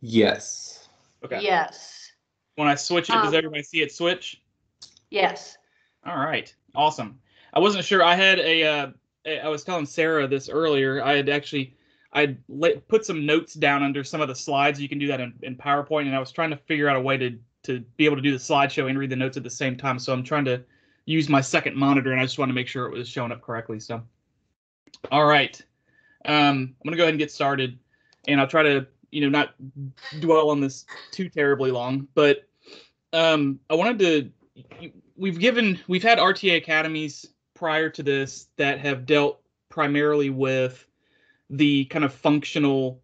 Yes. Okay. Yes. When I switch it, does Um, everybody see it switch? yes. All right. Awesome. I wasn't sure. I had I was telling Sarah this earlier. Put some notes down under some of the slides. You can do that in PowerPoint, and I was trying to figure out a way to be able to do the slideshow and read the notes at the same time. So I'm trying to use my second monitor, and I just want to make sure it was showing up correctly. So, all right. I'm gonna go ahead and get started, and I'll try to not dwell on this too terribly long. But I wanted to. We've had RTA academies prior to this that have dealt primarily with the kind of functional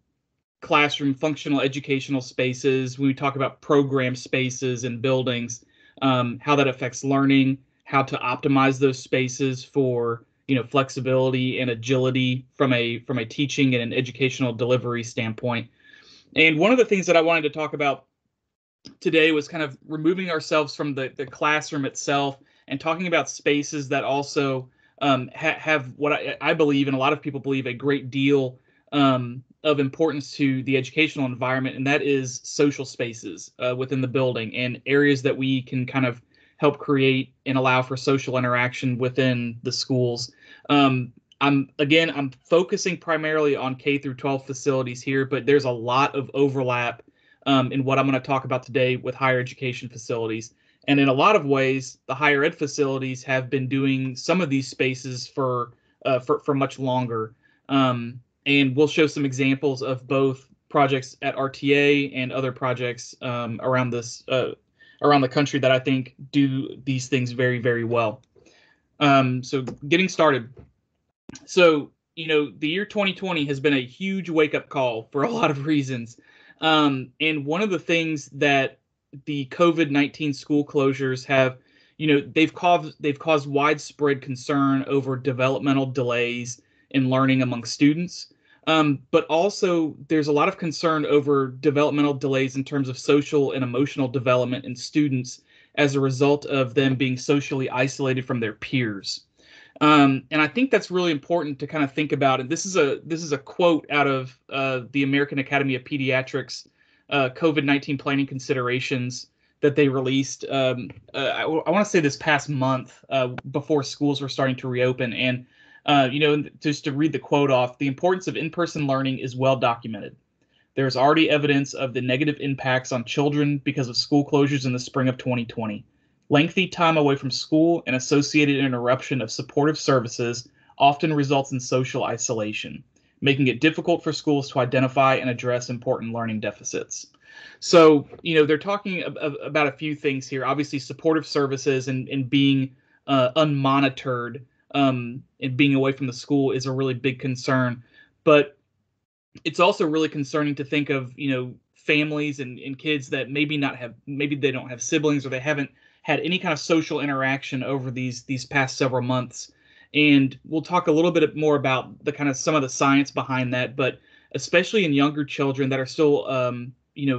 classroom, functional educational spaces. When we talk about program spaces and buildings, how that affects learning, how to optimize those spaces for flexibility and agility from a teaching and an educational delivery standpoint. And one of the things that I wanted to talk about today was kind of removing ourselves from the classroom itself and talking about spaces that also have what I believe and a lot of people believe a great deal of importance to the educational environment, and that is social spaces within the building and areas that we can kind of help create and allow for social interaction within the schools. I'm focusing primarily on K through 12 facilities here, but there's a lot of overlap in what I'm going to talk about today with higher education facilities. And in a lot of ways, the higher ed facilities have been doing some of these spaces for much longer. And we'll show some examples of both projects at RTA and other projects around the country that I think do these things very, very well. So getting started. So, the year 2020 has been a huge wake-up call for a lot of reasons. And one of the things that the COVID-19 school closures have, they've caused widespread concern over developmental delays in learning among students. But also, there's a lot of concern over developmental delays in terms of social and emotional development in students as a result of them being socially isolated from their peers. And I think that's really important to kind of think about. And this is a quote out of the American Academy of Pediatrics COVID-19 planning considerations that they released. I want to say this past month before schools were starting to reopen. And just to read the quote off, the importance of in-person learning is well documented. There is already evidence of the negative impacts on children because of school closures in the spring of 2020. Lengthy time away from school and associated interruption of supportive services often results in social isolation, making it difficult for schools to identify and address important learning deficits. So, they're talking about a few things here. Obviously, supportive services and being unmonitored and being away from the school is a really big concern. But it's also really concerning to think of, families and kids that maybe they don't have siblings or they haven't had any kind of social interaction over these past several months. And we'll talk a little bit more about the kind of some of the science behind that, but especially in younger children that are still,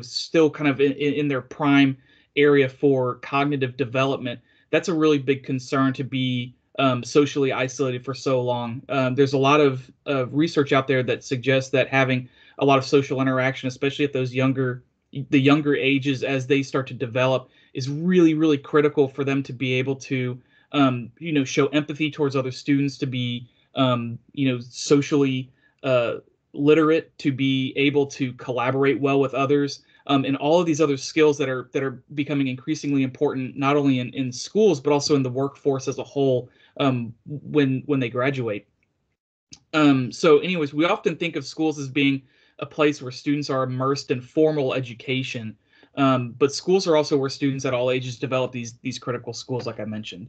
still kind of in their prime area for cognitive development, that's a really big concern to be socially isolated for so long. There's a lot of research out there that suggests that having a lot of social interaction, especially at the younger ages as they start to develop, is really, really critical for them to be able to, show empathy towards other students, to be, socially literate, to be able to collaborate well with others, and all of these other skills that are becoming increasingly important, not only in schools but also in the workforce as a whole when they graduate. So, anyways, we often think of schools as being a place where students are immersed in formal education. But schools are also where students at all ages develop these critical skills, like I mentioned.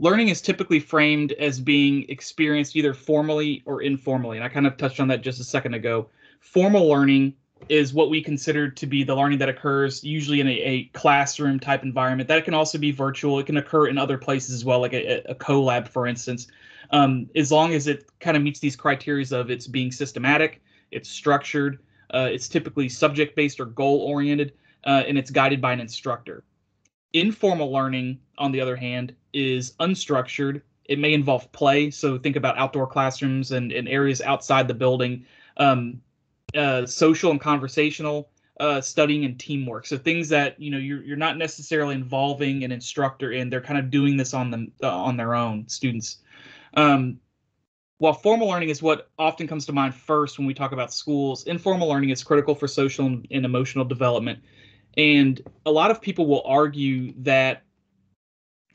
Learning is typically framed as being experienced either formally or informally, and I kind of touched on that just a second ago. Formal learning is what we consider to be the learning that occurs usually in a classroom type environment. That can also be virtual. It can occur in other places as well, like a collab, for instance, as long as it kind of meets these criteria of it's being systematic, it's structured, it's typically subject-based or goal-oriented, and it's guided by an instructor. Informal learning, on the other hand, is unstructured. It may involve play, so think about outdoor classrooms and areas outside the building. social and conversational studying and teamwork. So things that you're not necessarily involving an instructor in. They're kind of doing this on them on their own, students. Um, while formal learning is what often comes to mind first when we talk about schools, informal learning is critical for social and emotional development. And a lot of people will argue that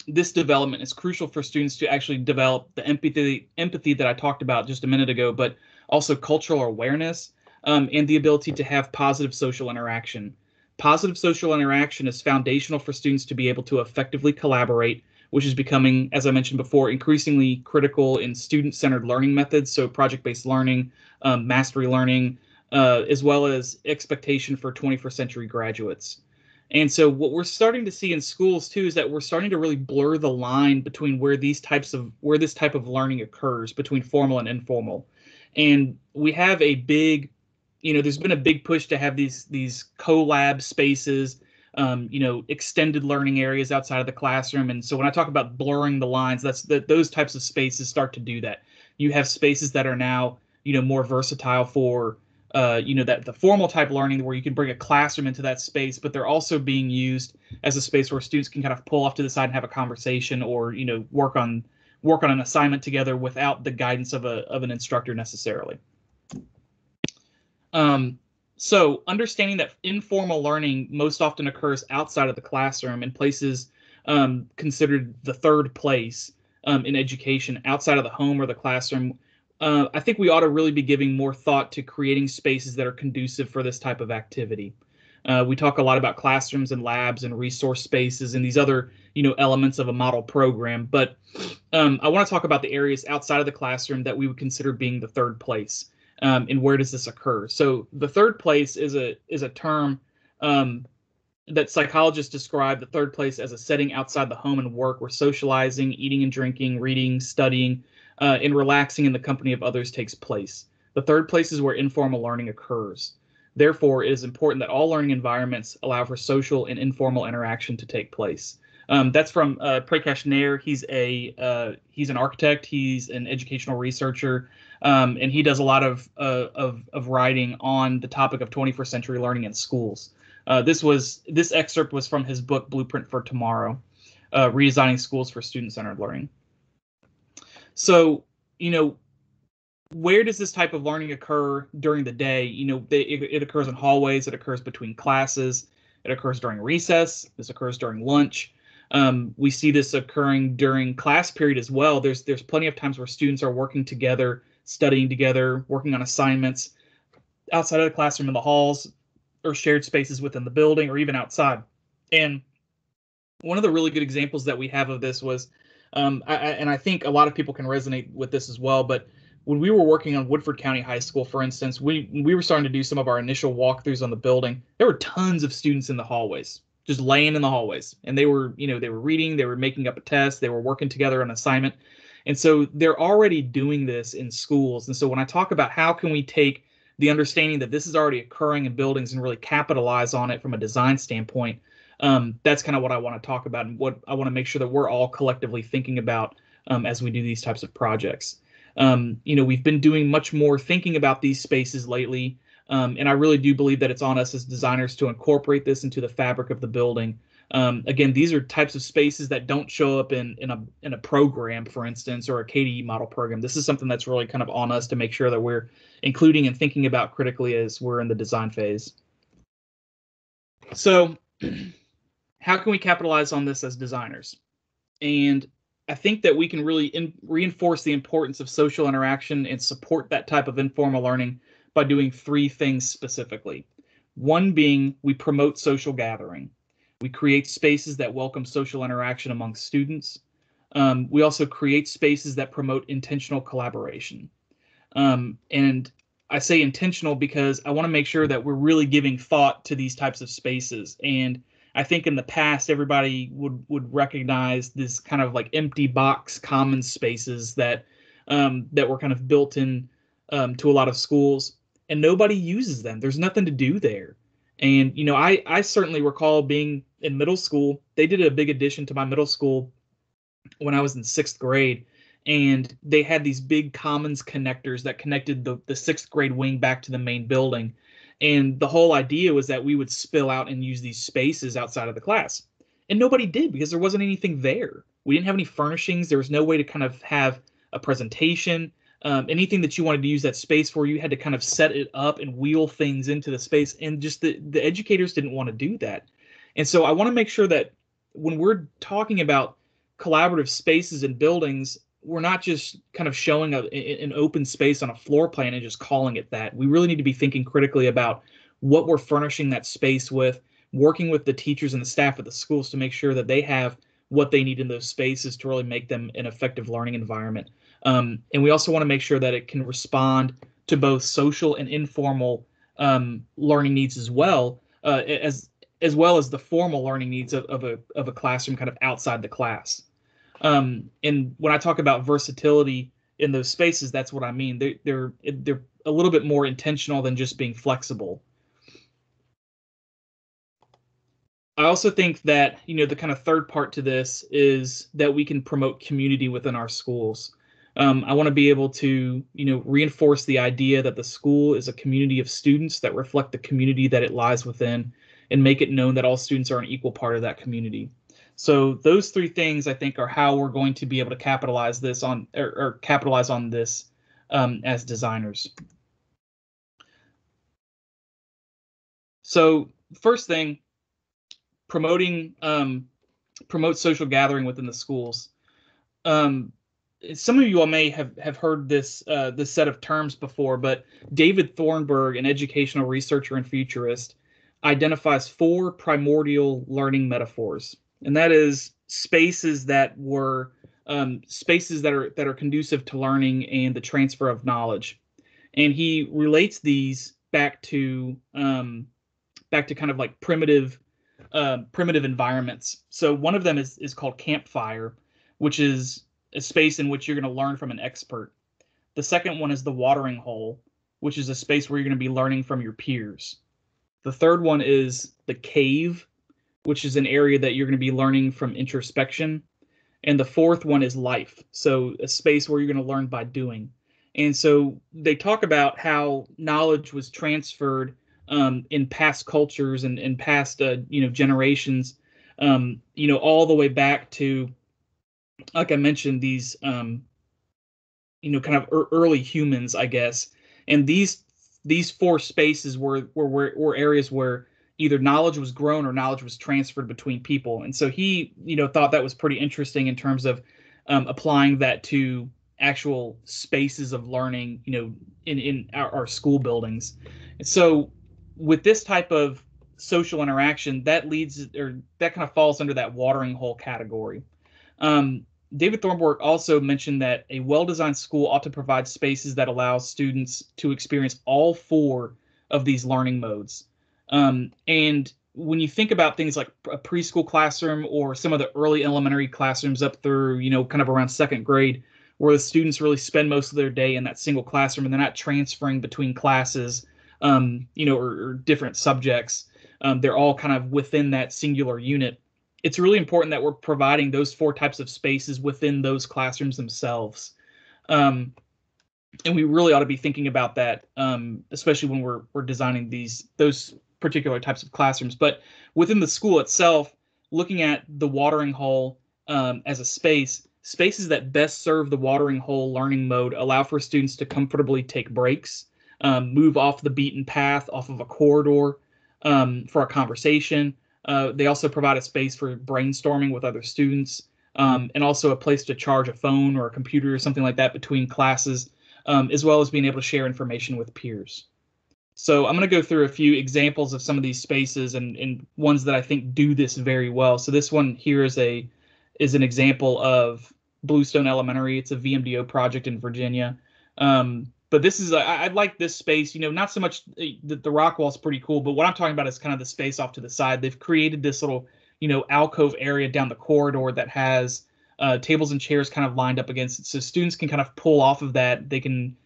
this development is crucial for students to actually develop the empathy that I talked about just a minute ago, but also cultural awareness, and the ability to have positive social interaction. Positive social interaction is foundational for students to be able to effectively collaborate, which is becoming, as I mentioned before, increasingly critical in student-centered learning methods, so project-based learning, mastery learning, as well as expectation for 21st century graduates. And so what we're starting to see in schools too is that we're starting to really blur the line between where this type of learning occurs between formal and informal. And we have a big, there's been a big push to have these collab spaces, extended learning areas outside of the classroom. And so when I talk about blurring the lines, those types of spaces start to do that. You have spaces that are now, more versatile for that the formal type learning where you can bring a classroom into that space, but they're also being used as a space where students can kind of pull off to the side and have a conversation, or work on an assignment together without the guidance of an instructor necessarily. So understanding that informal learning most often occurs outside of the classroom in places considered the third place in education, outside of the home or the classroom. I think we ought to really be giving more thought to creating spaces that are conducive for this type of activity. We talk a lot about classrooms and labs and resource spaces and these other, elements of a model program. But I want to talk about the areas outside of the classroom that we would consider being the third place. And where does this occur? So the third place is a term that psychologists describe the third place as a setting outside the home and work where socializing, eating and drinking, reading, studying, and relaxing in the company of others takes place. The third place is where informal learning occurs. Therefore, it is important that all learning environments allow for social and informal interaction to take place. That's from Prakash Nair. He's an architect. He's an educational researcher, and he does a lot of writing on the topic of 21st century learning in schools. This excerpt was from his book Blueprint for Tomorrow, Redesigning Schools for Student-Centered Learning. So, where does this type of learning occur during the day? It occurs in hallways, it occurs between classes, it occurs during recess, this occurs during lunch. We see this occurring during class period as well. There's plenty of times where students are working together, studying together, working on assignments outside of the classroom in the halls or shared spaces within the building or even outside. And one of the really good examples that we have of this was, I think a lot of people can resonate with this as well, but when we were working on Woodford County High School, for instance, we were starting to do some of our initial walkthroughs on the building. There were tons of students in the hallways, just laying in the hallways, and they were reading, they were making up a test, they were working together on an assignment. And so they're already doing this in schools. And so when I talk about how can we take the understanding that this is already occurring in buildings and really capitalize on it from a design standpoint, that's kind of what I want to talk about and what I want to make sure that we're all collectively thinking about as we do these types of projects. We've been doing much more thinking about these spaces lately, and I really do believe that it's on us as designers to incorporate this into the fabric of the building. Again, these are types of spaces that don't show up in a program, for instance, or a KDE model program. This is something that's really kind of on us to make sure that we're including and thinking about critically as we're in the design phase. So how can we capitalize on this as designers? And I think that we can really reinforce the importance of social interaction and support that type of informal learning by doing three things specifically. One being, we promote social gathering. We create spaces that welcome social interaction among students. We also create spaces that promote intentional collaboration. And I say intentional because I want to make sure that we're really giving thought to these types of spaces. And I think in the past, everybody would recognize this kind of like empty box common spaces that were kind of built in to a lot of schools, and nobody uses them. There's nothing to do there. And, I certainly recall being in middle school. They did a big addition to my middle school when I was in 6th grade. and they had these big commons connectors that connected the sixth grade wing back to the main building. And the whole idea was that we would spill out and use these spaces outside of the class. And nobody did because there wasn't anything there. We didn't have any furnishings. There was no way to kind of have a presentation. Anything that you wanted to use that space for, you had to kind of set it up and wheel things into the space. And just the educators didn't want to do that. And so I want to make sure that when we're talking about collaborative spaces and buildings, we're not just kind of showing an open space on a floor plan and just calling it that. We really need to be thinking critically about what we're furnishing that space with, working with the teachers and the staff at the schools to make sure that they have what they need in those spaces to really make them an effective learning environment. And we also want to make sure that it can respond to both social and informal learning needs as well as well as the formal learning needs of a classroom kind of outside the class. And when I talk about versatility in those spaces, that's what I mean. They're a little bit more intentional than just being flexible. I also think that, the kind of third part to this is that we can promote community within our schools. I want to be able to, reinforce the idea that the school is a community of students that reflect the community that it lies within, and make it known that all students are an equal part of that community. So those three things, I think, are how we're going to be able to capitalize this on, or capitalize on this as designers. So first thing, promote social gathering within the schools. Some of you all may have heard this set of terms before, but David Thornburg, an educational researcher and futurist, identifies 4 primordial learning metaphors, and that is spaces that were spaces that are conducive to learning and the transfer of knowledge. And he relates these back to kind of like primitive environments. So one of them is called campfire, which is a space in which you're going to learn from an expert. The second one is the watering hole, which is a space where you're going to be learning from your peers. The third one is the cave, which is an area that you're going to be learning from introspection. And the fourth one is life, so a space where you're going to learn by doing. And so they talk about how knowledge was transferred in past cultures and in past generations, all the way back to, like I mentioned, these kind of early humans, I guess. And these 4 spaces were areas where either knowledge was grown or knowledge was transferred between people. And so he thought that was pretty interesting in terms of applying that to actual spaces of learning in our school buildings. And so with this type of social interaction, that kind of falls under that watering hole category. David Thornburg also mentioned that a well-designed school ought to provide spaces that allow students to experience all 4 of these learning modes. And when you think about things like a preschool classroom or some of the early elementary classrooms up through, kind of around 2nd grade, where the students really spend most of their day in that single classroom and they're not transferring between classes, or different subjects. They're all kind of within that singular unit. It's really important that we're providing those 4 types of spaces within those classrooms themselves. And we really ought to be thinking about that, especially when we're designing those particular types of classrooms. But within the school itself, looking at the watering hole as a spaces that best serve the watering hole learning mode allow for students to comfortably take breaks, move off the beaten path, off of a corridor for a conversation. They also provide a space for brainstorming with other students, and also a place to charge a phone or a computer or something like that between classes, as well as being able to share information with peers. So I'm going to go through a few examples of some of these spaces and ones that I think do this very well. So this one here is an example of Bluestone Elementary. It's a VMDO project in Virginia. But this is I like this space, not so much the rock wall is pretty cool, but what I'm talking about is kind of the space off to the side. They've created this little, alcove area down the corridor that has tables and chairs kind of lined up against it. So students can kind of pull off of that. They can,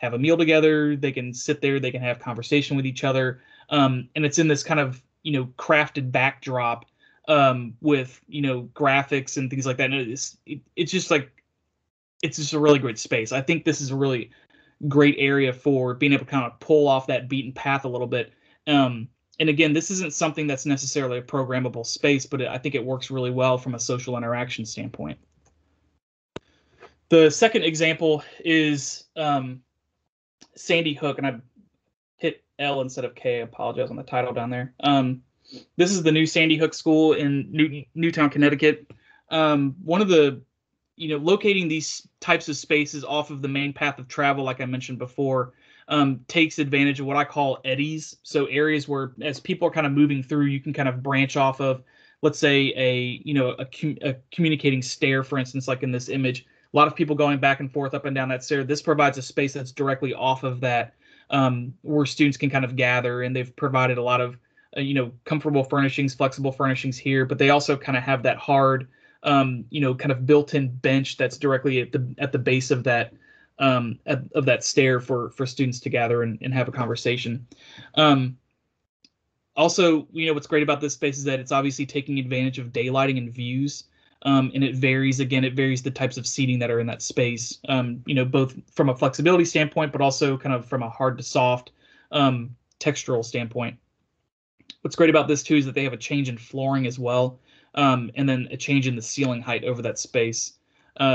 have a meal together. They can sit there. They can have conversation with each other. And it's in this kind of, crafted backdrop with, graphics and things like that. And it's just like it's just a really great space. I think this is a really great area for being able to kind of pull off that beaten path a little bit. And again, this isn't something that's necessarily a programmable space, but I think it works really well from a social interaction standpoint. The second example is Sandy Hook, and I hit L instead of K. I apologize on the title down there. This is the new Sandy Hook School in Newtown, Connecticut. One of the, locating these types of spaces off of the main path of travel, like I mentioned before, takes advantage of what I call eddies. So areas where, as people are kind of moving through, you can kind of branch off of, let's say, a communicating stair, for instance, like in this image. A lot of people going back and forth up and down that stair. This provides a space that's directly off of that, where students can kind of gather, and they've provided a lot of, comfortable furnishings, flexible furnishings here, but they also kind of have that hard, kind of built-in bench that's directly at the base of that of that stair for students to gather and have a conversation. Also, what's great about this space is that it's obviously taking advantage of daylighting and views. And it varies the types of seating that are in that space, both from a flexibility standpoint, but also kind of from a hard to soft textural standpoint. What's great about this too is that they have a change in flooring as well, and then a change in the ceiling height over that space.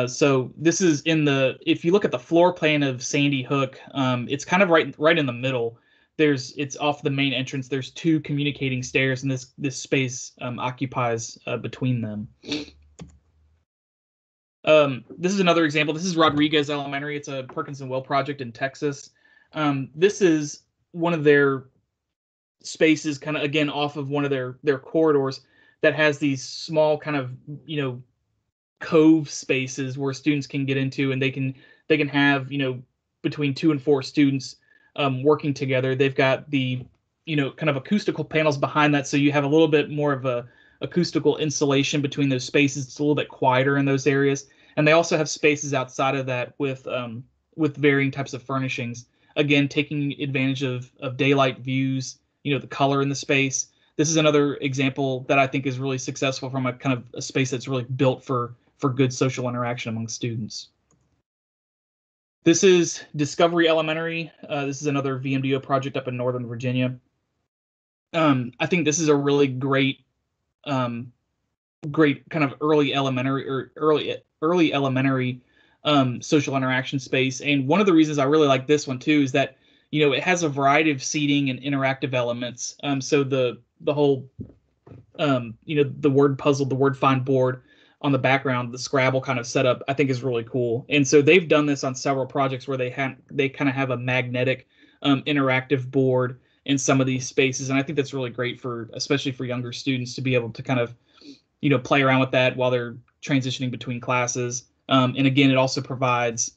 So this is if you look at the floor plan of Sandy Hook, it's kind of right in the middle. It's off the main entrance. There's two communicating stairs, and this space occupies between them. This is another example. This is Rodriguez Elementary. It's a Perkins and Will project in Texas. This is one of their spaces, kind of again off of one of their corridors, that has these small kind of cove spaces where students can get into, and they can have between 2 and 4 students working together. They've got the kind of acoustical panels behind that, so you have a little bit more of a acoustical insulation between those spaces. It's a little bit quieter in those areas, and they also have spaces outside of that with varying types of furnishings. Again, taking advantage of daylight views, the color in the space. This is another example that I think is really successful from a kind of a space that's really built for good social interaction among students. This is Discovery Elementary. This is another VMDO project up in Northern Virginia. I think this is a really great kind of early elementary social interaction space. And one of the reasons I really like this one too is that it has a variety of seating and interactive elements. So the whole the word puzzle, the word find board on the background, the Scrabble kind of setup, I think is really cool. And so they've done this on several projects where they kind of have a magnetic interactive board in some of these spaces, and I think that's really great especially for younger students to be able to kind of play around with that while they're transitioning between classes. And again, it also provides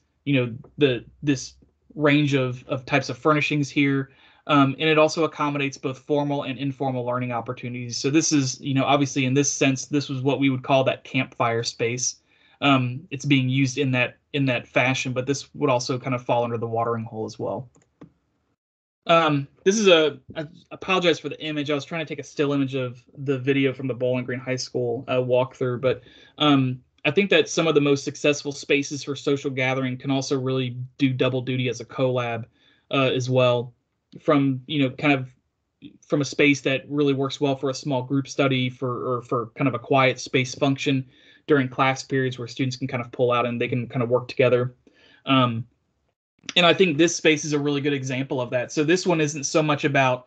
this range of types of furnishings here, and it also accommodates both formal and informal learning opportunities. So this is obviously in this sense, this was what we would call that campfire space. It's being used in that fashion, but this would also kind of fall under the watering hole as well. This is I apologize for the image. I was trying to take a still image of the video from the Bowling Green High School walkthrough, but I think that some of the most successful spaces for social gathering can also really do double duty as a collab as well. From kind of from a space that really works well for a small group study or for kind of a quiet space function during class periods where students can kind of pull out and they can kind of work together. And I think this space is a really good example of that. So this one isn't so much about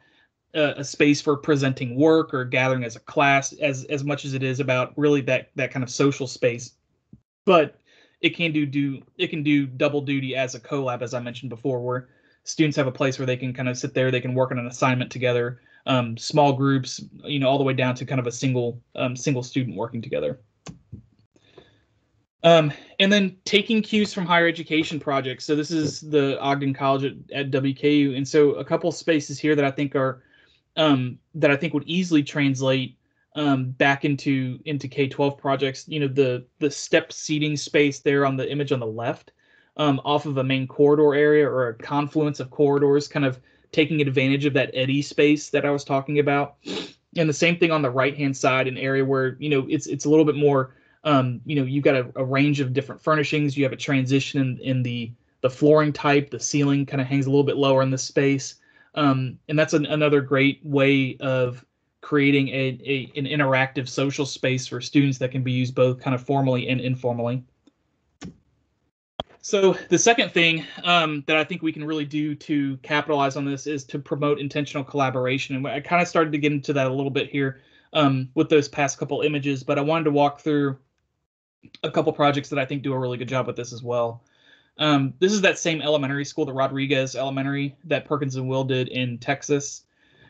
a space for presenting work or gathering as a class as much as it is about really that kind of social space. But it can do double duty as a collab, as I mentioned before, where students have a place where they can kind of sit there, they can work on an assignment together, small groups, all the way down to kind of a single student working together. And then taking cues from higher education projects. So this is the Ogden College at WKU, and so a couple spaces here that I think are that I think would easily translate back into K-12 projects. The step seating space there on the image on the left, off of a main corridor area or a confluence of corridors, kind of taking advantage of that eddy space that I was talking about. And the same thing on the right-hand side, an area where it's a little bit more You've got a range of different furnishings. You have a transition in the flooring type. The ceiling kind of hangs a little bit lower in this space. And that's another great way of creating an interactive social space for students that can be used both kind of formally and informally. So the second thing that I think we can really do to capitalize on this is to promote intentional collaboration. And I kind of started to get into that a little bit here with those past couple images, but I wanted to walk through a couple projects that I think do a really good job with this as well. This is that same elementary school, the Rodriguez Elementary, that Perkins and Will did in Texas.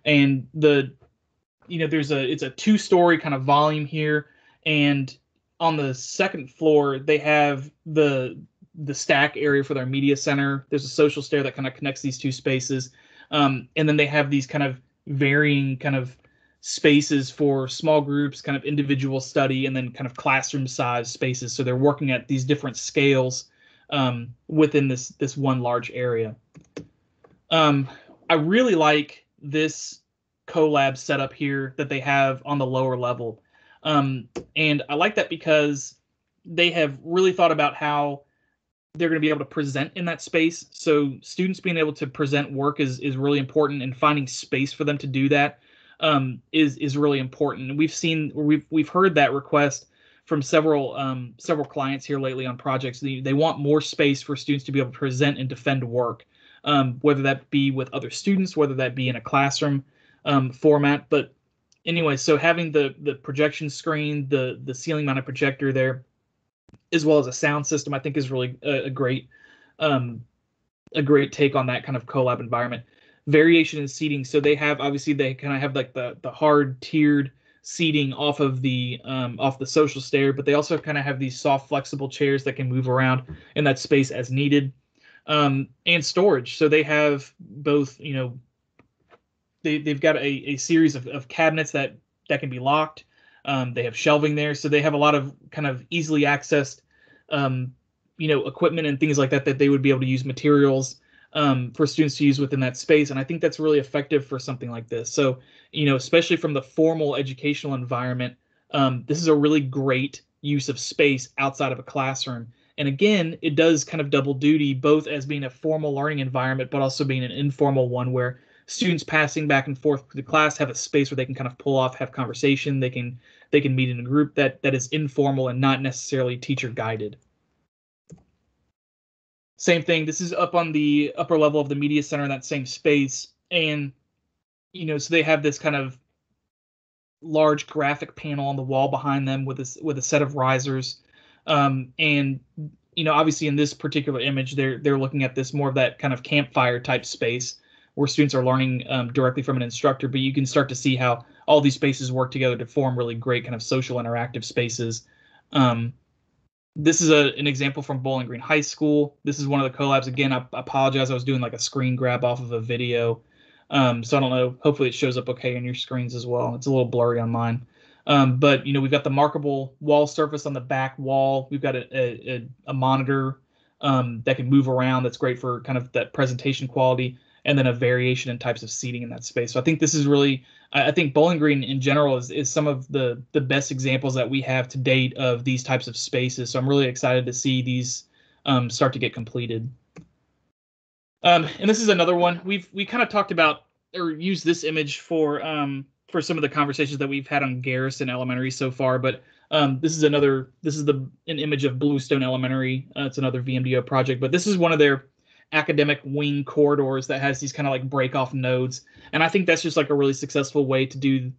And it's a 2-story kind of volume here. And on the second floor, they have the stack area for their media center. There's a social stair that kind of connects these two spaces. And then they have these kind of varying kind of spaces for small groups, kind of individual study, and then kind of classroom size spaces. So they're working at these different scales within this one large area. I really like this collab setup here that they have on the lower level. And I like that because they have really thought about how they're going to be able to present in that space. So students being able to present work is really important, and finding space for them to do that is really important. And we've heard that request from several clients here lately on projects. They want more space for students to be able to present and defend work, whether that be with other students, whether that be in a classroom format. But anyway, so having the projection screen, the ceiling mounted projector there, as well as a sound system, I think is really a great take on that kind of collab environment. Variation in seating. So they kind of have like the hard tiered seating off the social stair, but they also kind of have these soft, flexible chairs that can move around in that space as needed. And storage. So they have both, they've got a series of cabinets that can be locked. They have shelving there, so they have a lot of kind of easily accessed, equipment and things like that they would be able to use materials for students to use within that space. And I think that's really effective for something like this. So, especially from the formal educational environment, this is a really great use of space outside of a classroom. And again, it does kind of double duty, both as being a formal learning environment, but also being an informal one where students passing back and forth to the class have a space where they can kind of pull off, have conversation. They can meet in a group that is informal and not necessarily teacher guided. Same thing. This is up on the upper level of the media center in that same space. And, so they have this kind of large graphic panel on the wall behind them with a set of risers. And, obviously in this particular image, they're looking at this more of that kind of campfire type space where students are learning directly from an instructor, but you can start to see how all these spaces work together to form really great kind of social interactive spaces. This is an example from Bowling Green High School. This is one of the collabs. Again, I apologize. I was doing like a screen grab off of a video. So I don't know. Hopefully it shows up okay on your screens as well. It's a little blurry on mine. But, we've got the markable wall surface on the back wall. We've got a monitor that can move around. That's great for kind of that presentation quality, and then a variation in types of seating in that space. So I think this is really, I think Bowling Green in general is some of the best examples that we have to date of these types of spaces. So I'm really excited to see these start to get completed. And this is another one we kind of talked about or used this image for some of the conversations that we've had on Garrison Elementary so far. But this is an image of Bluestone Elementary. It's another VMDO project, but this is one of their academic wing corridors that has these kind of like break off nodes. And I think that's just like a really successful way to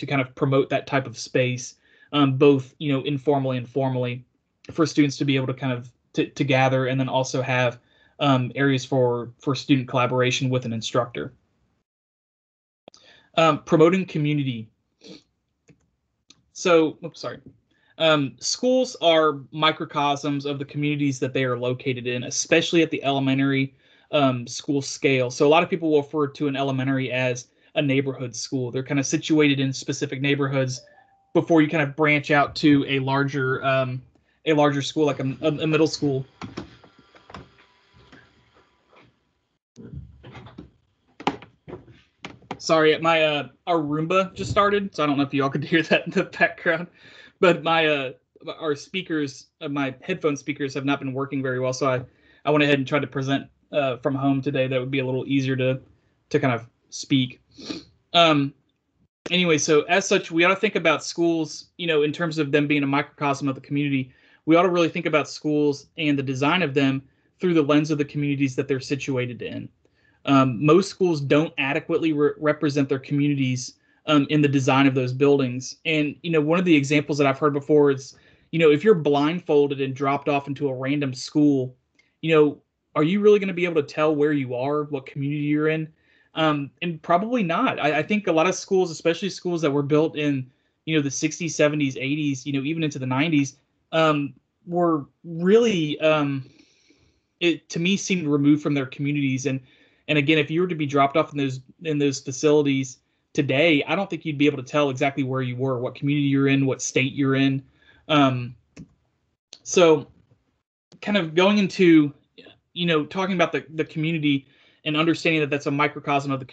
kind of promote that type of space, both, informally and formally, for students to be able to kind of to gather, and then also have areas for student collaboration with an instructor. Promoting community. So, schools are microcosms of the communities that they are located in, especially at the elementary school scale. So a lot of people will refer to an elementary as a neighborhood school. They're kind of situated in specific neighborhoods before you kind of branch out to a larger school, like a middle school. Sorry, our Roomba just started, so I don't know if y'all could hear that in the background. But my our speakers, my headphone speakers have not been working very well, so I went ahead and tried to present from home today. That would be a little easier to kind of speak. Anyway, so as such, we ought to think about schools, in terms of them being a microcosm of the community. We ought to really think about schools and the design of them through the lens of the communities that they're situated in. Most schools don't adequately represent their communities in the design of those buildings. And, one of the examples that I've heard before is, if you're blindfolded and dropped off into a random school, are you really going to be able to tell where you are, what community you're in? And probably not. I think a lot of schools, especially schools that were built in, the 60s, 70s, 80s, even into the 90s, were really, it to me seemed removed from their communities. And again, if you were to be dropped off in those facilities today, I don't think you'd be able to tell exactly where you were, what community you're in, what state you're in. So kind of going into, talking about the community and understanding that that's a microcosm of the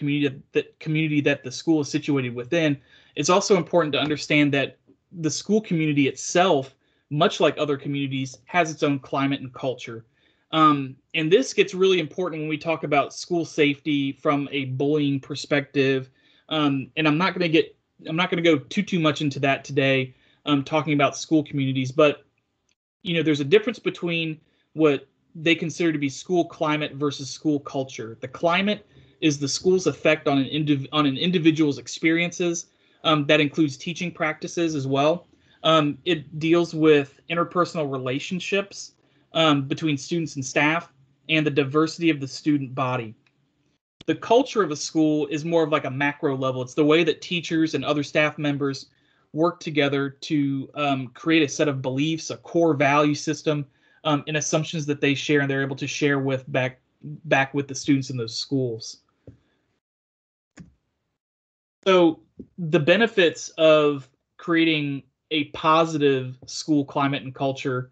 community that the school is situated within, it's also important to understand that the school community itself, much like other communities, has its own climate and culture. And this gets really important when we talk about school safety from a bullying perspective. And I'm not going to go too much into that today, talking about school communities, but there's a difference between what they consider to be school climate versus school culture. The climate is the school's effect on an individual's experiences. That includes teaching practices as well. It deals with interpersonal relationships between students and staff, and the diversity of the student body. The culture of a school is more of like a macro level. It's the way that teachers and other staff members work together to create a set of beliefs, a core value system, and assumptions that they share and they're able to share with back with the students in those schools. So the benefits of creating a positive school climate and culture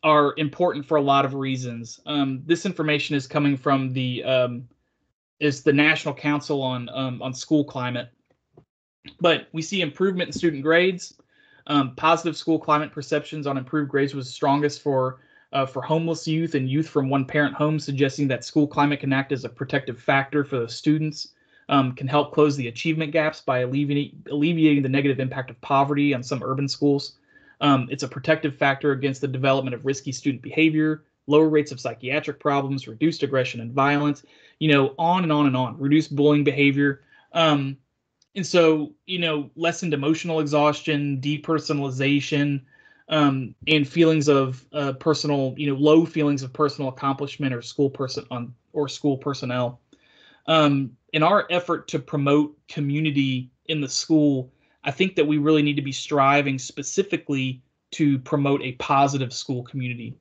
are important for a lot of reasons. This information is coming from the National Council on School Climate. But we see improvement in student grades. Positive school climate perceptions on improved grades was strongest for homeless youth and youth from one-parent homes, suggesting that school climate can act as a protective factor for the students, can help close the achievement gaps by alleviating the negative impact of poverty on some urban schools. It's a protective factor against the development of risky student behavior, lower rates of psychiatric problems, reduced aggression and violence, on and on and on, reduced bullying behavior. And so, lessened emotional exhaustion, depersonalization, and feelings of low feelings of personal accomplishment or school personnel. In our effort to promote community in the school, I think that we really need to be striving specifically to promote a positive school community.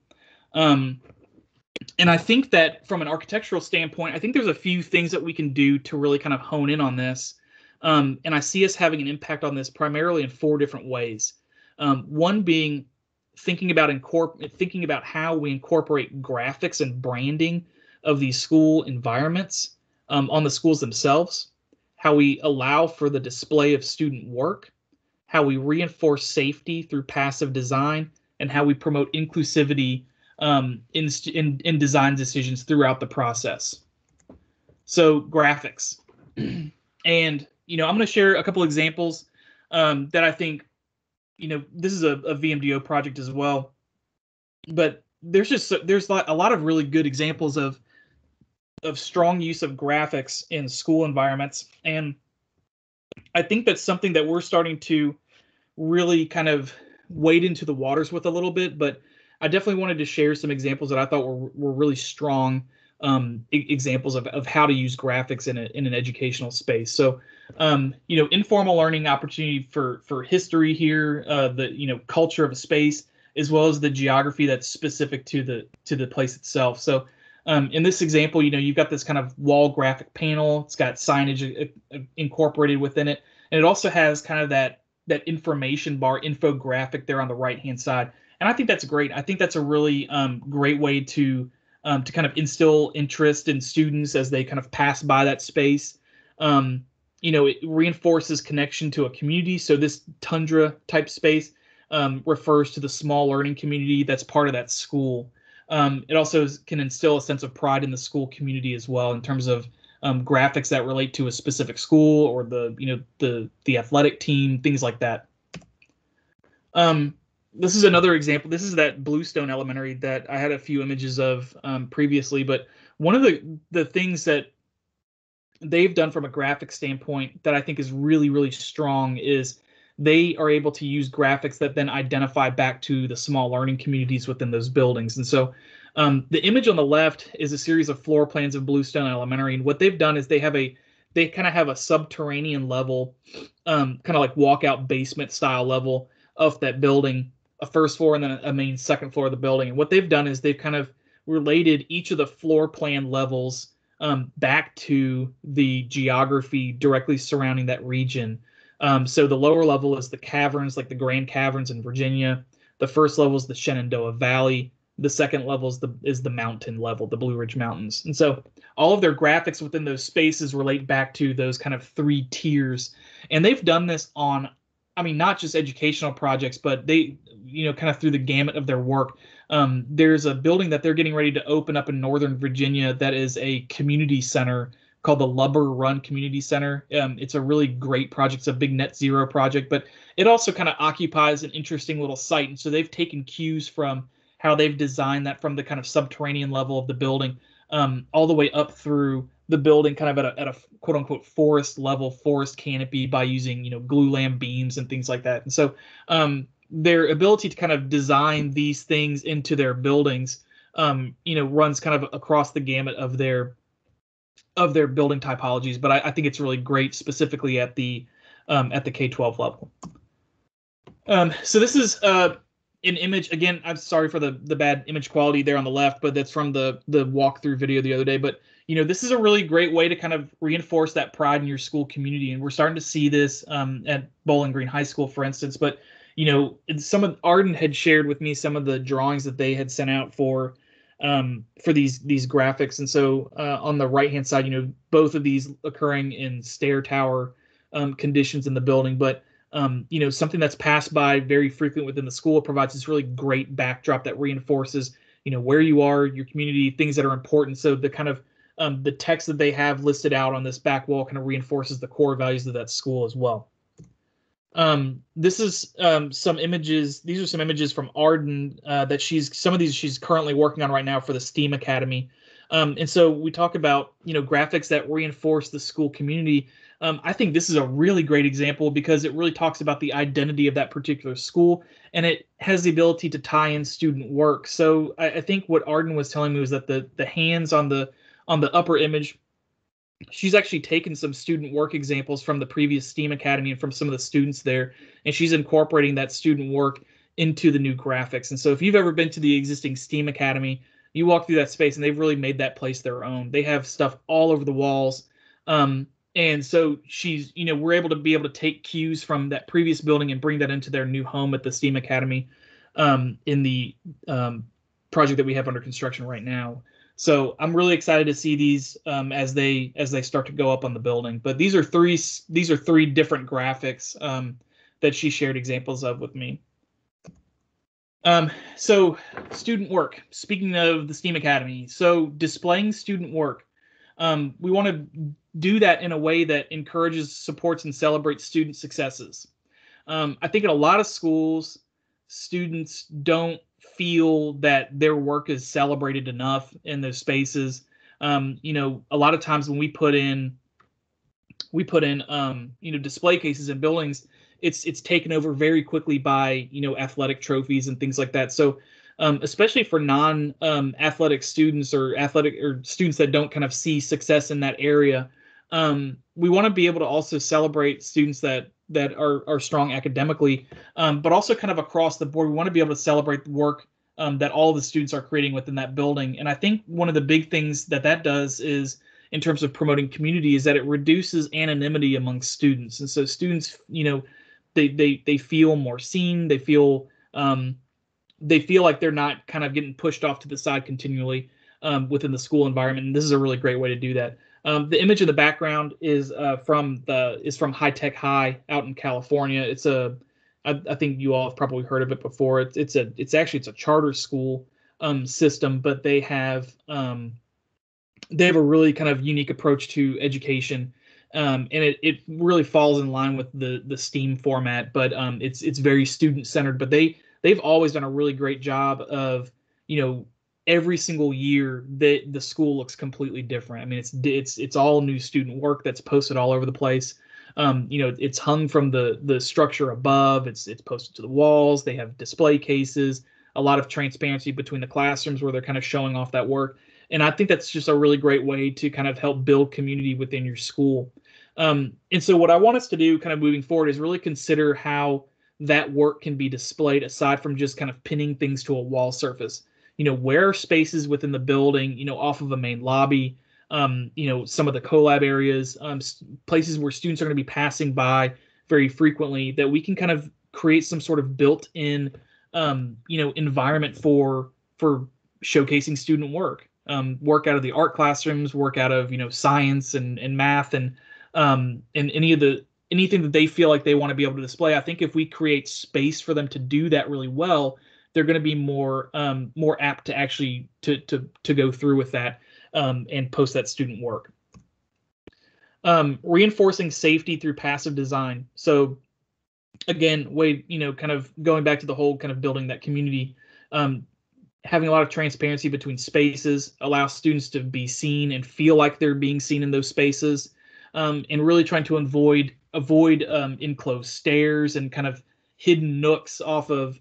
And I think that from an architectural standpoint, I think there's a few things that we can do to really kind of hone in on this. And I see us having an impact on this primarily in 4 different ways. One being thinking about how we incorporate graphics and branding of these school environments on the schools themselves, how we allow for the display of student work, how we reinforce safety through passive design, and how we promote inclusivity in design decisions throughout the process. So graphics. And, I'm going to share a couple examples that I think, this is a VMDO project as well, but there's a lot of really good examples of strong use of graphics in school environments. And I think that's something that we're starting to really kind of wade into the waters with a little bit, but I definitely wanted to share some examples that I thought were really strong examples of how to use graphics in an educational space. So, informal learning opportunity for history here, the culture of a space, as well as the geography that's specific to the place itself. So, in this example, you've got this kind of wall graphic panel. It's got signage incorporated within it, and it also has kind of that information bar infographic there on the right-hand side. And I think that's great. I think that's a really great way to kind of instill interest in students as they kind of pass by that space. It reinforces connection to a community. So this tundra type space refers to the small learning community that's part of that school. It also can instill a sense of pride in the school community as well, in terms of graphics that relate to a specific school or the athletic team, things like that. This is another example. This is that Bluestone Elementary that I had a few images of previously, but one of the things that they've done from a graphic standpoint that I think is really, really strong is they are able to use graphics that then identify back to the small learning communities within those buildings. And so the image on the left is a series of floor plans of Bluestone Elementary. And what they've done is they kind of have a subterranean level, kind of like walkout basement style level of that building, a first floor and then a main second floor of the building. And what they've done is they've kind of related each of the floor plan levels back to the geography directly surrounding that region. So the lower level is the caverns, like the Grand Caverns in Virginia. The first level is the Shenandoah Valley. The second level is the mountain level, the Blue Ridge Mountains. And so all of their graphics within those spaces relate back to those kind of 3 tiers. And they've done this on, I mean, not just educational projects, but they, kind of through the gamut of their work. There's a building that they're getting ready to open up in Northern Virginia that is a community center called the Lubber Run Community Center. It's a really great project. It's a big net zero project, but it also kind of occupies an interesting little site. And so they've taken cues from how they've designed that from the kind of subterranean level of the building all the way up through the building, kind of at a quote unquote forest level, forest canopy, by using, glulam beams and things like that. And so their ability to kind of design these things into their buildings, runs kind of across the gamut of their building typologies. But I think it's really great, specifically at the K-12 level. So this is an image. Again, I'm sorry for the bad image quality there on the left, but that's from the walkthrough video the other day. But this is a really great way to kind of reinforce that pride in your school community, and we're starting to see this at Bowling Green High School, for instance. But Arden had shared with me some of the drawings that they had sent out for these graphics. And so on the right hand side, both of these occurring in stair tower conditions in the building, but something that's passed by very frequent within the school, provides this really great backdrop that reinforces where you are, your community, things that are important. So the kind of the text that they have listed out on this back wall kind of reinforces the core values of that school as well. This is some images. These are some images from Arden that some of these she's currently working on right now for the STEAM Academy. And so we talk about, graphics that reinforce the school community. I think this is a really great example because it really talks about the identity of that particular school, and it has the ability to tie in student work. So I think what Arden was telling me was that the hands on the upper image, she's actually taken some student work examples from the previous STEAM Academy and from some of the students there, and she's incorporating that student work into the new graphics. And so if you've ever been to the existing STEAM Academy, you walk through that space and they've really made that place their own. They have stuff all over the walls. And so we're able to take cues from that previous building and bring that into their new home at the STEAM Academy in the project that we have under construction right now. So I'm really excited to see these as they start to go up on the building. But these are three different graphics that she shared examples of with me. So student work. Speaking of the STEAM Academy, so displaying student work, we want to do that in a way that encourages, supports, and celebrates student successes. I think in a lot of schools, students don't feel that their work is celebrated enough in those spaces. A lot of times when we put in display cases in buildings, it's taken over very quickly by athletic trophies and things like that. So especially for non-athletic students or students that don't kind of see success in that area, we want to be able to also celebrate students that are strong academically, but also kind of across the board. We want to be able to celebrate the work that all the students are creating within that building. And I think one of the big things that does is, in terms of promoting community, is that it reduces anonymity among students. And so students, they feel more seen. They feel like they're not kind of getting pushed off to the side continually within the school environment. And this is a really great way to do that. The image in the background is from High Tech High out in California. It's I think you all have probably heard of it before. It's a charter school system, but they have a really kind of unique approach to education. And it really falls in line with the STEAM format, but it's very student centered. But they've always done a really great job of, every single year the school looks completely different. I mean, it's all new student work that's posted all over the place. It's hung from the structure above. It's posted to the walls. They have display cases, a lot of transparency between the classrooms where they're kind of showing off that work. And I think that's just a really great way to kind of help build community within your school. And so what I want us to do kind of moving forward is really consider how that work can be displayed aside from just kind of pinning things to a wall surface. Where are spaces within the building, off of a main lobby, some of the collab areas, places where students are going to be passing by very frequently, that we can kind of create some sort of built-in, environment for showcasing student work. Work out of the art classrooms, work out of science and math and anything that they feel like they want to be able to display. I think if we create space for them to do that really well, they're going to be more apt to actually to go through with that and post that student work. Reinforcing safety through passive design. So again, kind of going back to the whole kind of building that community. Having a lot of transparency between spaces allows students to be seen and feel like they're being seen in those spaces, and really trying to avoid enclosed stairs and kind of hidden nooks off of,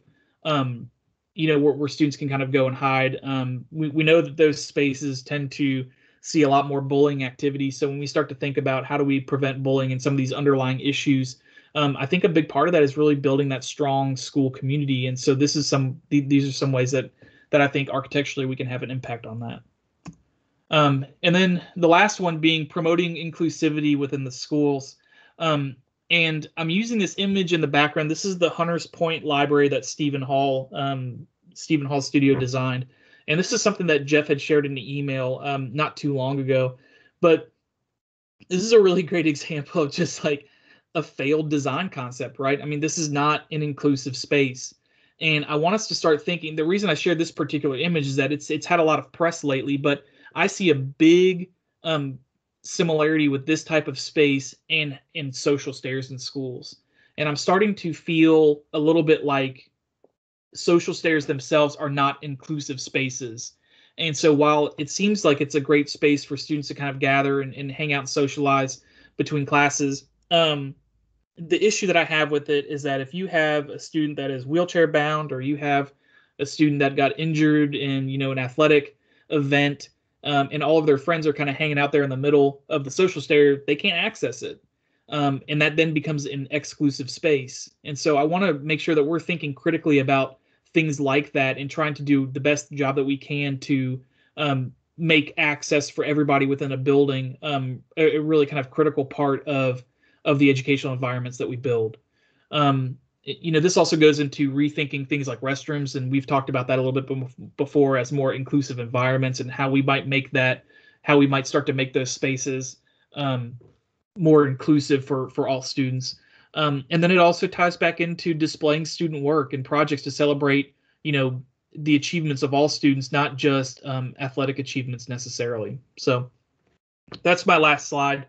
where students can kind of go and hide. We know that those spaces tend to see a lot more bullying activity. So when we start to think about how do we prevent bullying and some of these underlying issues, I think a big part of that is really building that strong school community. And so these are some ways that I think architecturally we can have an impact on that. And then the last one being promoting inclusivity within the schools. And I'm using this image in the background. This is the Hunters Point Library that Stephen Hall Studio designed. And this is something that Jeff had shared in the email not too long ago. But this is a really great example of just like a failed design concept, right? I mean, this is not an inclusive space. And I want us to start thinking, the reason I shared this particular image is that it's had a lot of press lately, but I see a big similarity with this type of space and in social stairs in schools. And I'm starting to feel a little bit like social stairs themselves are not inclusive spaces. And so while it seems like it's a great space for students to kind of gather and hang out and socialize between classes, the issue that I have with it is that if you have a student that is wheelchair bound, or you have a student that got injured in, an athletic event, and all of their friends are kind of hanging out there in the middle of the social stair, they can't access it. And that then becomes an exclusive space. And so I want to make sure that we're thinking critically about things like that and trying to do the best job that we can to make access for everybody within a building a really kind of critical part of the educational environments that we build. This also goes into rethinking things like restrooms, and we've talked about that a little bit before as more inclusive environments and how we might start to make those spaces more inclusive for all students. And then it also ties back into displaying student work and projects to celebrate, the achievements of all students, not just athletic achievements necessarily. So that's my last slide.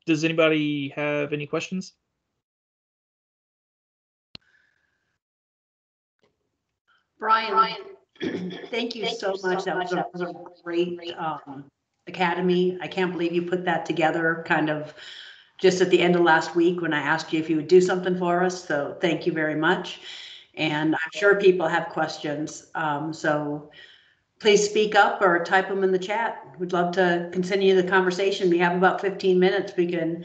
Does anybody have any questions? Brian, thank you so much. That was a great academy. I can't believe you put that together kind of just at the end of last week when I asked you if you would do something for us. So thank you very much. And I'm sure people have questions. So please speak up or type them in the chat. We'd love to continue the conversation. We have about 15 minutes. We can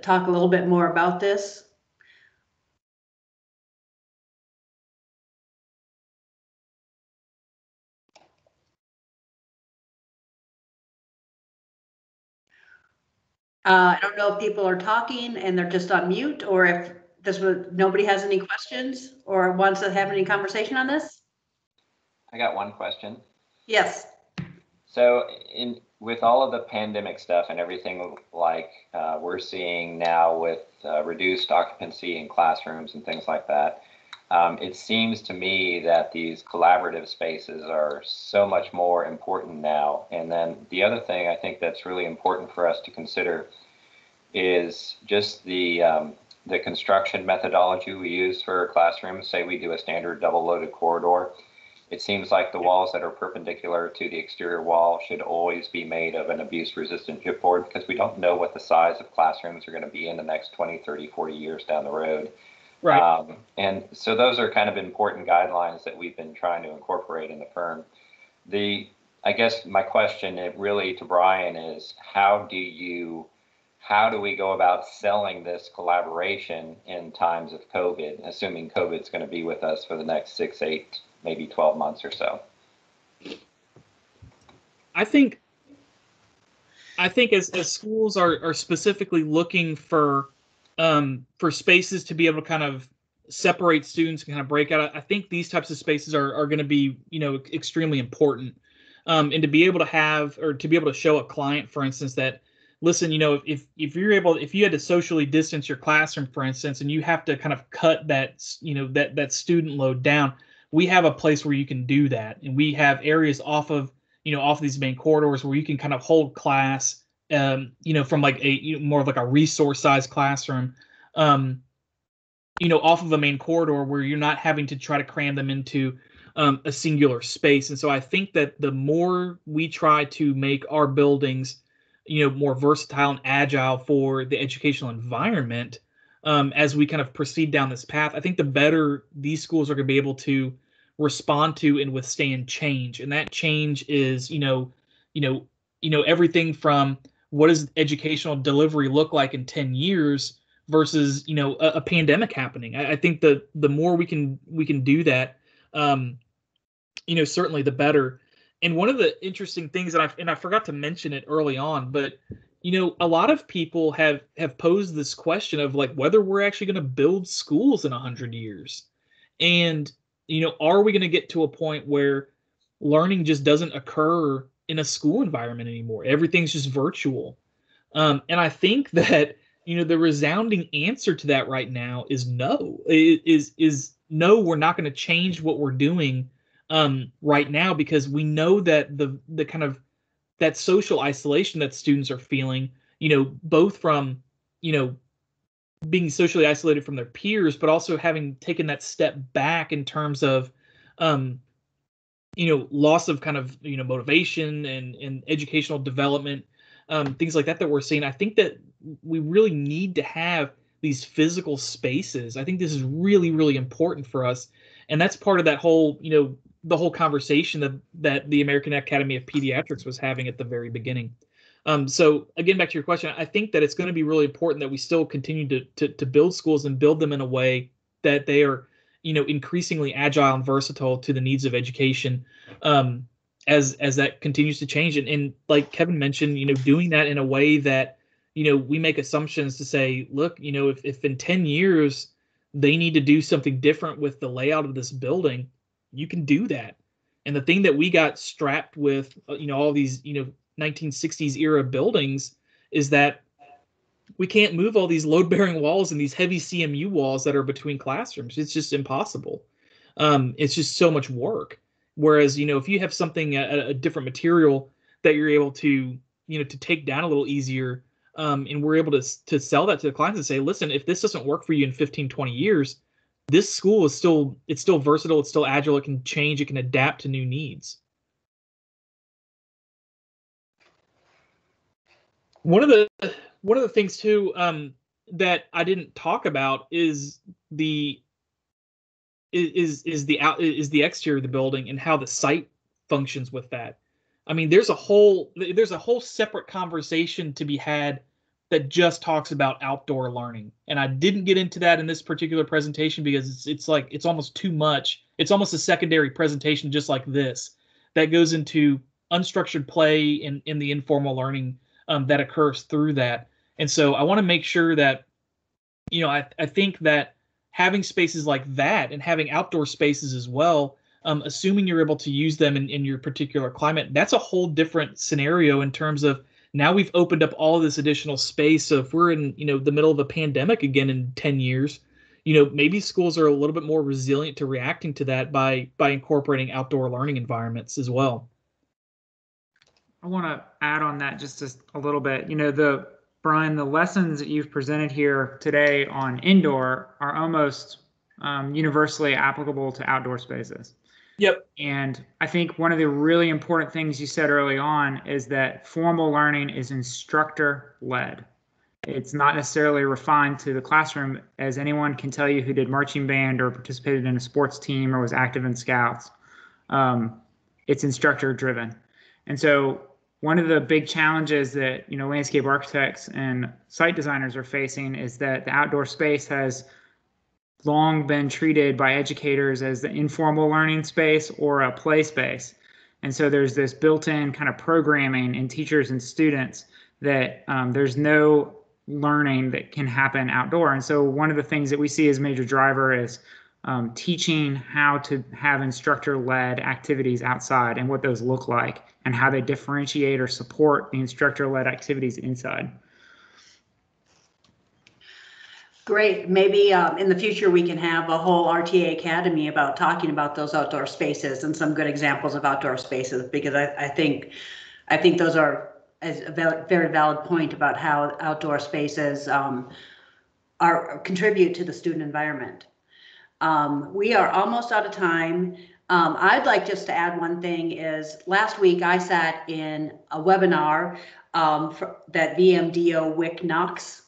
talk a little bit more about this. I don't know if people are talking and they're just on mute, or if nobody has any questions or wants to have any conversation on this. I got one question. Yes. So with all of the pandemic stuff and everything like we're seeing now with reduced occupancy in classrooms and things like that, it seems to me that these collaborative spaces are so much more important now. And then the other thing I think that's really important for us to consider is just the construction methodology we use for classrooms. Say we do a standard double-loaded corridor. It seems like the walls that are perpendicular to the exterior wall should always be made of an abuse-resistant chipboard, because we don't know what the size of classrooms are going to be in the next 20, 30, 40 years down the road. Right. And so those are kind of important guidelines that we've been trying to incorporate in the firm. I guess my question really to Brian is, how do we go about selling this collaboration in times of COVID, assuming COVID's going to be with us for the next 6, 8, maybe 12 months or so? I think as schools are specifically looking for spaces to be able to kind of separate students and kind of break out, I think these types of spaces are going to be, extremely important. And to be able to have, or to be able to show a client, for instance, that, listen, if you had to socially distance your classroom, for instance, and you have to kind of cut that, that student load down, we have a place where you can do that. And we have areas off of these main corridors where you can kind of hold class, from like more of like a resource sized classroom, off of a main corridor where you're not having to try to cram them into a singular space. And so I think that the more we try to make our buildings, more versatile and agile for the educational environment, as we kind of proceed down this path, I think the better these schools are going to be able to respond to and withstand change. And that change is, everything from what does educational delivery look like in 10 years versus, a pandemic happening. I think the more we can do that, certainly the better. And one of the interesting things that I forgot to mention it early on, but a lot of people have posed this question of like whether we're actually going to build schools in 100 years. And are we going to get to a point where learning just doesn't occur in a school environment anymore? Everything's just virtual. And I think that the resounding answer to that right now is no. Is no, we're not going to change what we're doing right now, because we know that the kind of that social isolation that students are feeling, both from being socially isolated from their peers, but also having taken that step back in terms of loss of kind of motivation and educational development, things like that we're seeing. I think that we really need to have these physical spaces. I think this is really, really important for us, and that's part of that whole the whole conversation that the American Academy of Pediatrics was having at the very beginning. So again, back to your question, I think that it's going to be really important that we still continue to build schools and build them in a way that they are, increasingly agile and versatile to the needs of education, as that continues to change. And like Kevin mentioned, doing that in a way that, we make assumptions to say, look, if in 10 years they need to do something different with the layout of this building, you can do that. And the thing that we got strapped with, all these, 1960s era buildings is that we can't move all these load-bearing walls and these heavy CMU walls that are between classrooms. It's just impossible. It's just so much work. Whereas, if you have something, a different material that you're able to, to take down a little easier, and we're able to sell that to the clients and say, listen, if this doesn't work for you in 15, 20 years, this school is still versatile, it's still agile, it can change, it can adapt to new needs. One of the things too, that I didn't talk about is the exterior of the building and how the site functions with that. I mean, there's a whole separate conversation to be had that just talks about outdoor learning, and I didn't get into that in this particular presentation because it's almost too much. It's almost a secondary presentation just like this that goes into unstructured play in the informal learning that occurs through that. And so I want to make sure that, I think that having spaces like that and having outdoor spaces as well, assuming you're able to use them in your particular climate, that's a whole different scenario in terms of now we've opened up all of this additional space. So if we're in, the middle of a pandemic again in 10 years, maybe schools are a little bit more resilient to reacting to that by incorporating outdoor learning environments as well. I want to add on that just a little bit. Brian, the lessons that you've presented here today on indoor are almost universally applicable to outdoor spaces. Yep. And I think one of the really important things you said early on is that formal learning is instructor-led. It's not necessarily refined to the classroom, as anyone can tell you who did marching band or participated in a sports team or was active in scouts. It's instructor-driven. And so one of the big challenges that landscape architects and site designers are facing is that the outdoor space has long been treated by educators as the informal learning space or a play space. And so there's this built-in kind of programming in teachers and students that there's no learning that can happen outdoor. And so one of the things that we see as a major driver is teaching how to have instructor-led activities outside and what those look like and how they differentiate or support the instructor-led activities inside. Great. Maybe in the future we can have a whole RTA Academy about talking about those outdoor spaces and some good examples of outdoor spaces, because I think those are a very valid point about how outdoor spaces contribute to the student environment. We are almost out of time. I'd like just to add one thing is last week I sat in a webinar that VMDO Wick Knox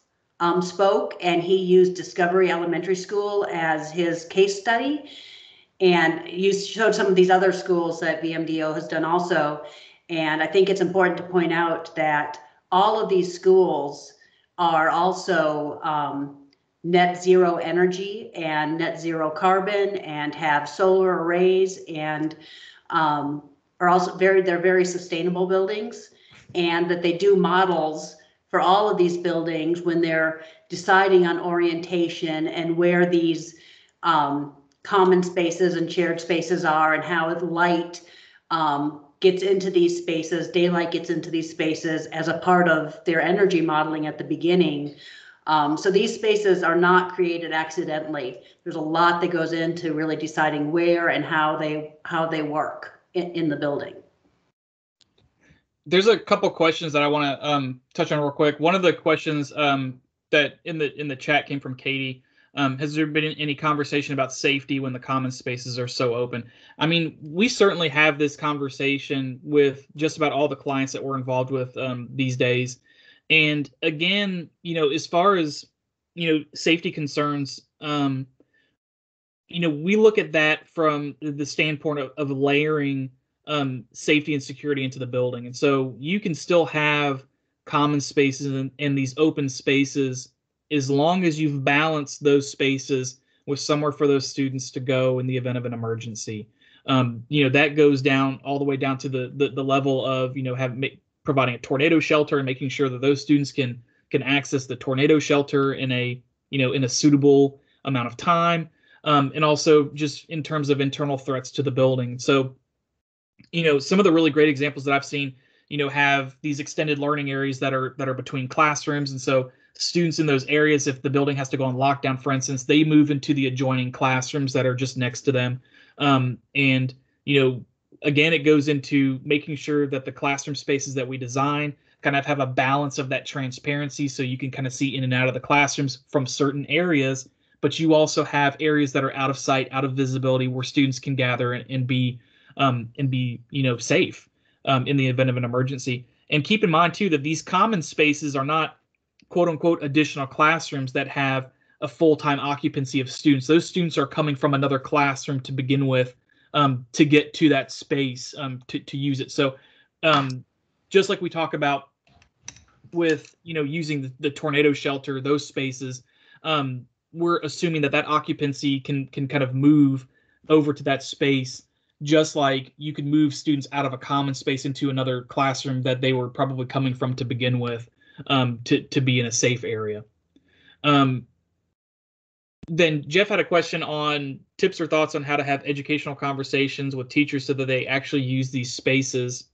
spoke, and he used Discovery Elementary School as his case study, and you showed some of these other schools that VMDO has done also. And I think it's important to point out that all of these schools are also net zero energy and net zero carbon and have solar arrays and are also they're very sustainable buildings, and that they do models for all of these buildings when they're deciding on orientation and where these common spaces and shared spaces are and how light gets into these spaces, daylight gets into these spaces as a part of their energy modeling at the beginning. So these spaces are not created accidentally. There's a lot that goes into really deciding where and how they work in the building. There's a couple questions that I want to touch on real quick. One of the questions that in the chat came from Katie. Has there been any conversation about safety when the common spaces are so open? I mean, we certainly have this conversation with just about all the clients that we're involved with these days. And again, as far as, safety concerns, we look at that from the standpoint of layering safety and security into the building. And so you can still have common spaces and these open spaces as long as you've balanced those spaces with somewhere for those students to go in the event of an emergency. That goes down all the way down to the level of, providing a tornado shelter and making sure that those students can access the tornado shelter in a suitable amount of time. And also just in terms of internal threats to the building. So, some of the really great examples that I've seen, have these extended learning areas that are between classrooms. And so students in those areas, if the building has to go on lockdown, for instance, they move into the adjoining classrooms that are just next to them. Again, it goes into making sure that the classroom spaces that we design kind of have a balance of that transparency, so you can kind of see in and out of the classrooms from certain areas, but you also have areas that are out of sight, out of visibility, where students can gather and be safe in the event of an emergency. And keep in mind too that these common spaces are not quote unquote additional classrooms that have a full-time occupancy of students. Those students are coming from another classroom to begin with, to get to that space, to use it. So just like we talk about with using the tornado shelter, those spaces, we're assuming that occupancy can kind of move over to that space, just like you could move students out of a common space into another classroom that they were probably coming from to begin with, to be in a safe area. then Jeff had a question on tips or thoughts on how to have educational conversations with teachers so that they actually use these spaces.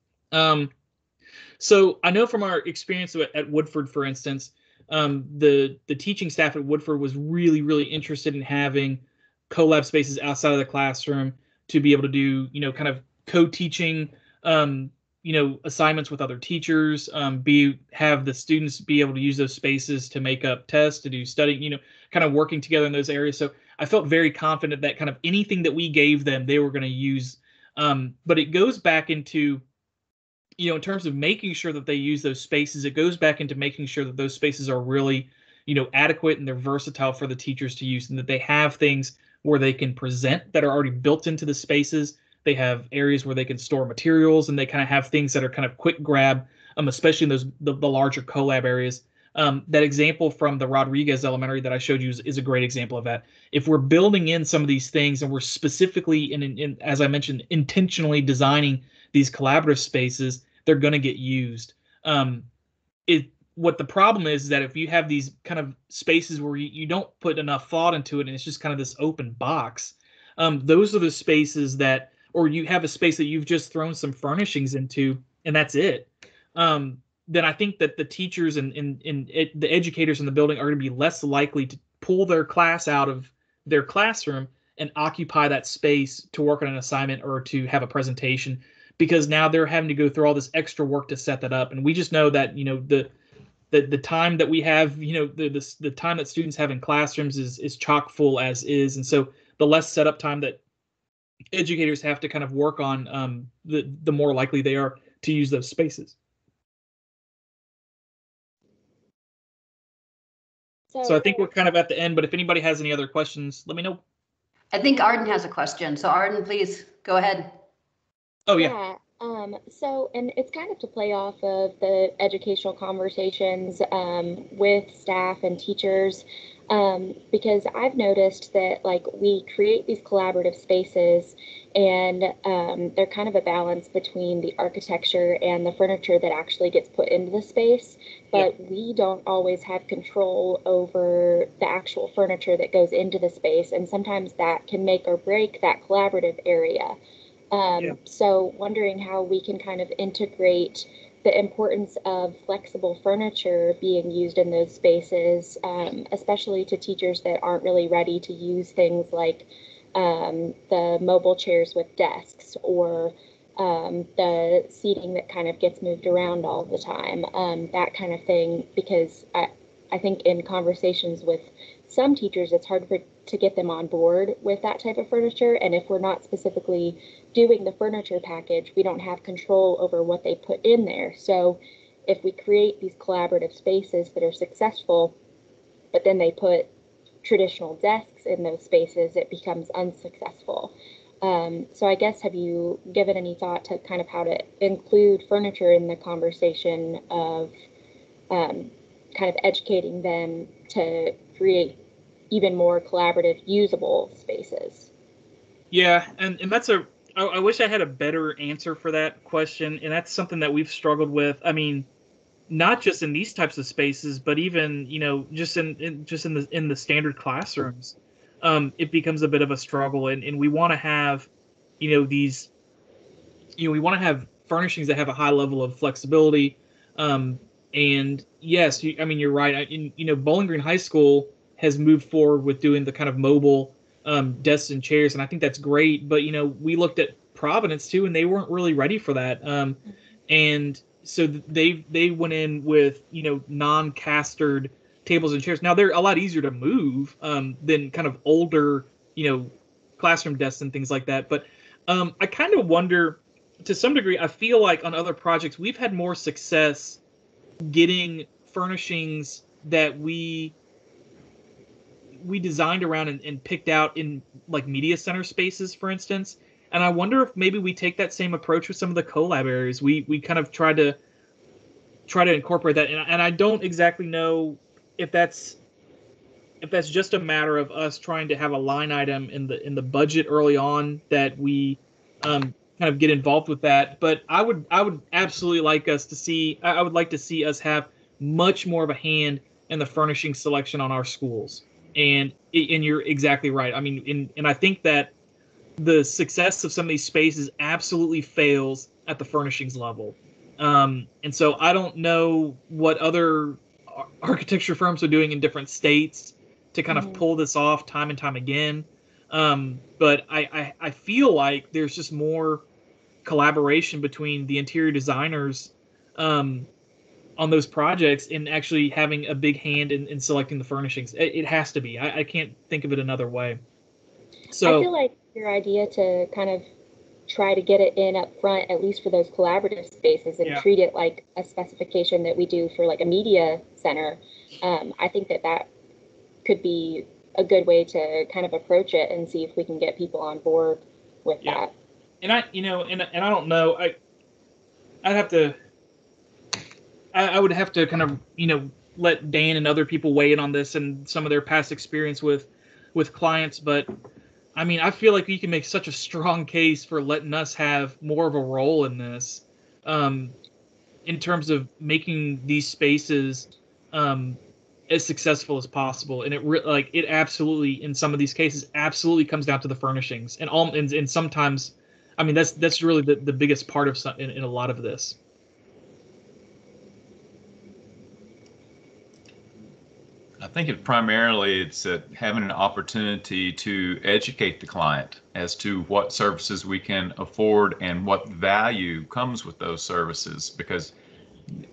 So I know from our experience at Woodford, for instance, the teaching staff at Woodford was really, really interested in having collab spaces outside of the classroom to be able to do, kind of co-teaching, assignments with other teachers, have the students be able to use those spaces to make up tests, to do studying, kind of working together in those areas. So I felt very confident that kind of anything that we gave them, they were going to use. But it goes back into, in terms of making sure that they use those spaces, it goes back into making sure that those spaces are really, adequate and they're versatile for the teachers to use, and that they have things where they can present that are already built into the spaces. They have areas where they can store materials, and they kind of have things that are kind of quick grab, especially in those the larger collab areas. That example from the Rodriguez Elementary that I showed you is a great example of that. If we're building in some of these things and we're specifically, as I mentioned, intentionally designing these collaborative spaces, they're going to get used. What the problem is that if you have these kind of spaces where you don't put enough thought into it and it's just kind of this open box, those are the spaces that, or you have a space that you've just thrown some furnishings into and that's it. Then I think that the teachers and the educators in the building are going to be less likely to pull their class out of their classroom and occupy that space to work on an assignment or to have a presentation, because now they're having to go through all this extra work to set that up. And we just know that, the time that we have, the time that students have in classrooms is chock full as is. And so the less setup time that educators have to kind of work on, the more likely they are to use those spaces. So I think we're kind of at the end, but if anybody has any other questions, let me know. I think Arden has a question. So Arden, please go ahead. Oh, yeah. So, and it's kind of to play off of the educational conversations with staff and teachers, because I've noticed that like we create these collaborative spaces and they're kind of a balance between the architecture and the furniture that actually gets put into the space, but we don't always have control over the actual furniture that goes into the space, and sometimes that can make or break that collaborative area. So wondering how we can kind of integrate the importance of flexible furniture being used in those spaces, especially to teachers that aren't really ready to use things like the mobile chairs with desks, or the seating that kind of gets moved around all the time, that kind of thing, because I think in conversations with some teachers, it's hard to get them on board with that type of furniture. And if we're not specifically doing the furniture package, we don't have control over what they put in there. So if we create these collaborative spaces that are successful, but then they put traditional desks in those spaces, it becomes unsuccessful. So I guess, have you given any thought to kind of how to include furniture in the conversation of kind of educating them to create even more collaborative, usable spaces? Yeah, and that's I wish I had a better answer for that question, and that's something that we've struggled with. I mean, not just in these types of spaces, but even just in the standard classrooms, it becomes a bit of a struggle, and we want to have these we want to have furnishings that have a high level of flexibility. And yes, you're right. Bowling Green High School has moved forward with doing the kind of mobile desks and chairs, and I think that's great. But we looked at Providence too, and they weren't really ready for that. And so they went in with non-castered tables and chairs. Now they're a lot easier to move than kind of older classroom desks and things like that. But I kind of wonder, to some degree, I feel like on other projects we've had more success getting furnishings that we designed around and picked out in like media center spaces, for instance. And I wonder if maybe we take that same approach with some of the collab areas. We kind of try to incorporate that. And I don't exactly know if that's just a matter of us trying to have a line item in the budget early on that we kind of get involved with that. But I would absolutely like us to see. I would like to see us have much more of a hand in the furnishing selection on our schools. And you're exactly right. I mean, and I think that the success of some of these spaces absolutely fails at the furnishings level. And so I don't know what other architecture firms are doing in different states to kind of pull this off time and time again. But I feel like there's just more collaboration between the interior designers on those projects and actually having a big hand in selecting the furnishings. It has to be. I can't think of it another way. So I feel like your idea to kind of try to get it in up front, at least for those collaborative spaces, and treat it like a specification that we do for like a media center. I think that could be a good way to kind of approach it and see if we can get people on board with that. And I don't know. I would have to kind of, let Dan and other people weigh in on this and some of their past experience with clients. But I mean, I feel like you can make such a strong case for letting us have more of a role in this, in terms of making these spaces as successful as possible. And it absolutely, in some of these cases, absolutely comes down to the furnishings. And sometimes, I mean, that's really the biggest part of in a lot of this. I think it's having an opportunity to educate the client as to what services we can afford and what value comes with those services, because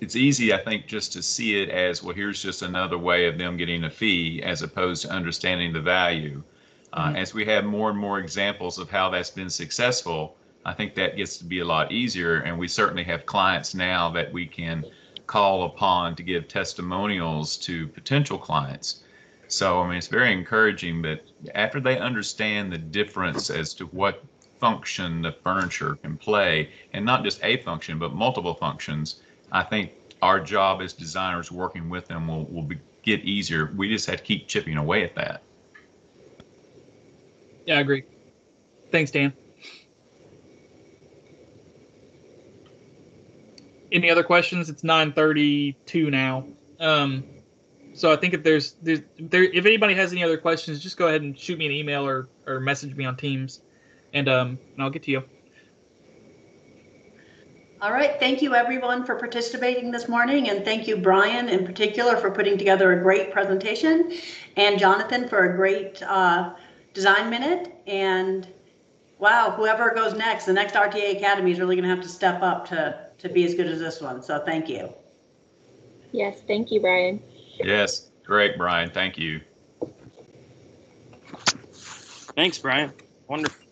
it's easy, I think, just to see it as, well, here's just another way of them getting a fee, as opposed to understanding the value. As we have more and more examples of how that's been successful, I think that gets to be a lot easier. And we certainly have clients now that we can call upon to give testimonials to potential clients. So, I mean, it's very encouraging, but after they understand the difference as to what function the furniture can play, and not just a function, but multiple functions, I think our job as designers working with them will get easier. We just have to keep chipping away at that. Yeah, I agree. Thanks, Dan. Any other questions? It's 9:32 now. So I think if anybody has any other questions, just go ahead and shoot me an email or message me on Teams, and I'll get to you. All right. Thank you, everyone, for participating this morning. And thank you, Brian, in particular, for putting together a great presentation, and Jonathan for a great design minute. And wow, whoever goes next, the next RTA Academy is really going to have to step up to be as good as this one. So thank you. Yes, thank you, Brian. Yes, great, Brian. Thank you. Thanks, Brian. Wonderful.